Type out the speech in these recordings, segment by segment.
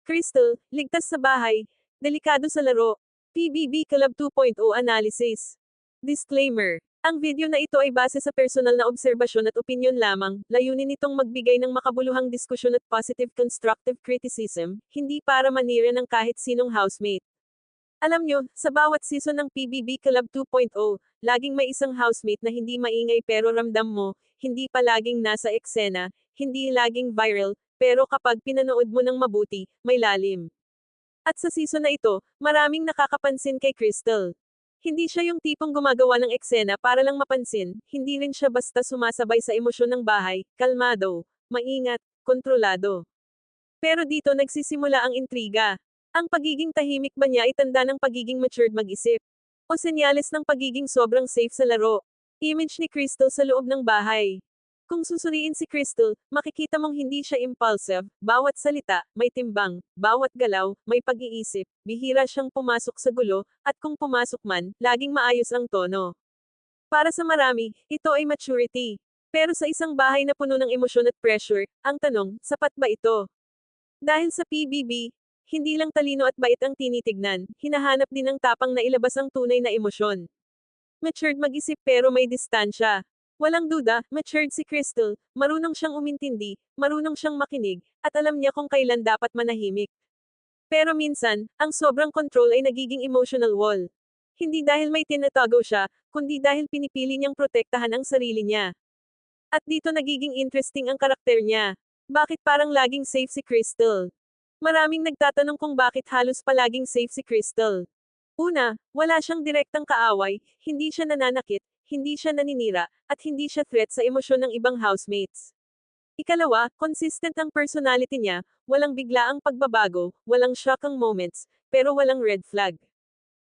Crystal, ligtas sa bahay, delikado sa laro. PBB Club 2.0 Analysis. Disclaimer. Ang video na ito ay base sa personal na obserbasyon at opinyon lamang, layunin nitong magbigay ng makabuluhang diskusyon at positive constructive criticism, hindi para manira ng kahit sinong housemate. Alam nyo, sa bawat season ng PBB Club 2.0, laging may isang housemate na hindi maingay pero ramdam mo, hindi palaging nasa eksena, hindi laging viral, pero kapag pinanood mo ng mabuti, may lalim. At sa season na ito, maraming nakakapansin kay Crystal. Hindi siya yung tipong gumagawa ng eksena para lang mapansin, hindi rin siya basta sumasabay sa emosyon ng bahay, kalmado, maingat, kontrolado. Pero dito nagsisimula ang intriga. Ang pagiging tahimik ba niya ay tanda ng pagiging matured mag-isip? O senyales ng pagiging sobrang safe sa laro? Image ni Crystal sa loob ng bahay. Kung susuriin si Crystal, makikita mong hindi siya impulsive, bawat salita, may timbang, bawat galaw, may pag-iisip, bihira siyang pumasok sa gulo, at kung pumasok man, laging maayos ang tono. Para sa marami, ito ay maturity. Pero sa isang bahay na puno ng emosyon at pressure, ang tanong, sapat ba ito? Dahil sa PBB, hindi lang talino at bait ang tinitignan, hinahanap din ang tapang na ilabas ang tunay na emosyon. Matured mag-isip pero may distansya. Walang duda, matured si Crystal, marunong siyang umintindi, marunong siyang makinig, at alam niya kung kailan dapat manahimik. Pero minsan, ang sobrang control ay nagiging emotional wall. Hindi dahil may tinatago siya, kundi dahil pinipili niyang protektahan ang sarili niya. At dito nagiging interesting ang karakter niya. Bakit parang laging safe si Crystal? Maraming nagtatanong kung bakit halos palaging safe si Crystal. Una, wala siyang direktang kaaway, hindi siya nananakit, hindi siya naninira, at hindi siya threat sa emosyon ng ibang housemates. Ikalawa, consistent ang personality niya, walang biglaang pagbabago, walang shockang moments, pero walang red flag.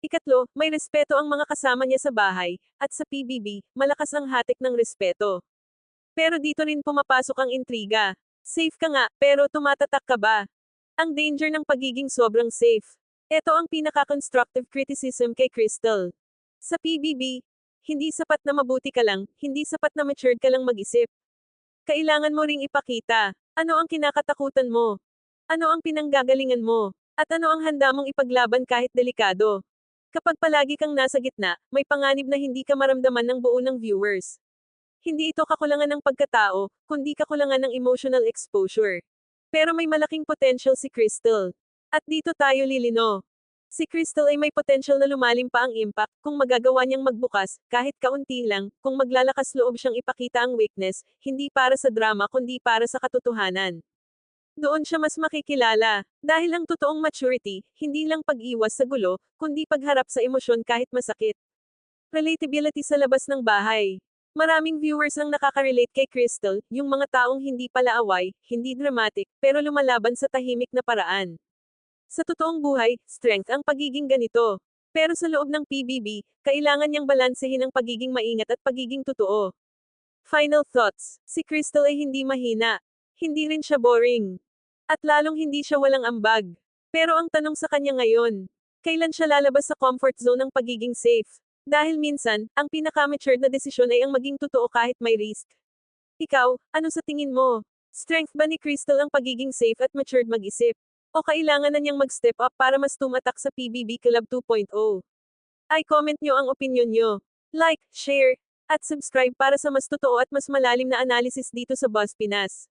Ikatlo, may respeto ang mga kasama niya sa bahay, at sa PBB, malakas ang hatik ng respeto. Pero dito rin pumapasok ang intriga. Safe ka nga, pero tumatatak ka ba? Ang danger ng pagiging sobrang safe. Ito ang pinaka-constructive criticism kay Crystal. Sa PBB, hindi sapat na mabuti ka lang, hindi sapat na matured ka lang mag-isip. Kailangan mo ring ipakita. Ano ang kinakatakutan mo? Ano ang pinanggagalingan mo? At ano ang handa mong ipaglaban kahit delikado? Kapag palagi kang nasa gitna, may panganib na hindi ka maramdaman ng buo ng viewers. Hindi ito kakulangan ng pagkatao, kundi kakulangan ng emotional exposure. Pero may malaking potential si Crystal. At dito tayo lilino. Si Crystal ay may potential na lumalim pa ang impact, kung magagawa niyang magbukas, kahit kaunti lang, kung maglalakas loob siyang ipakita ang weakness, hindi para sa drama kundi para sa katotohanan. Doon siya mas makikilala. Dahil ang totoong maturity, hindi lang pag-iwas sa gulo, kundi pagharap sa emosyon kahit masakit. Relatability sa labas ng bahay. Maraming viewers ang nakaka-relate kay Crystal, yung mga taong hindi pala away, hindi dramatic, pero lumalaban sa tahimik na paraan. Sa totoong buhay, strength ang pagiging ganito. Pero sa loob ng PBB, kailangan niyang balansehin ang pagiging maingat at pagiging totoo. Final thoughts. Si Crystal ay hindi mahina. Hindi rin siya boring. At lalong hindi siya walang ambag. Pero ang tanong sa kanya ngayon, kailan siya lalabas sa comfort zone ng pagiging safe? Dahil minsan, ang pinaka-matured na desisyon ay ang maging totoo kahit may risk. Ikaw, ano sa tingin mo? Strength ba ni Crystal ang pagiging safe at matured mag-isip? O kailangan na niyang mag-step up para mas tumatak sa PBB Club 2.0? Ay comment nyo ang opinion nyo. Like, share, at subscribe para sa mas totoo at mas malalim na analysis dito sa Buzz Pinas.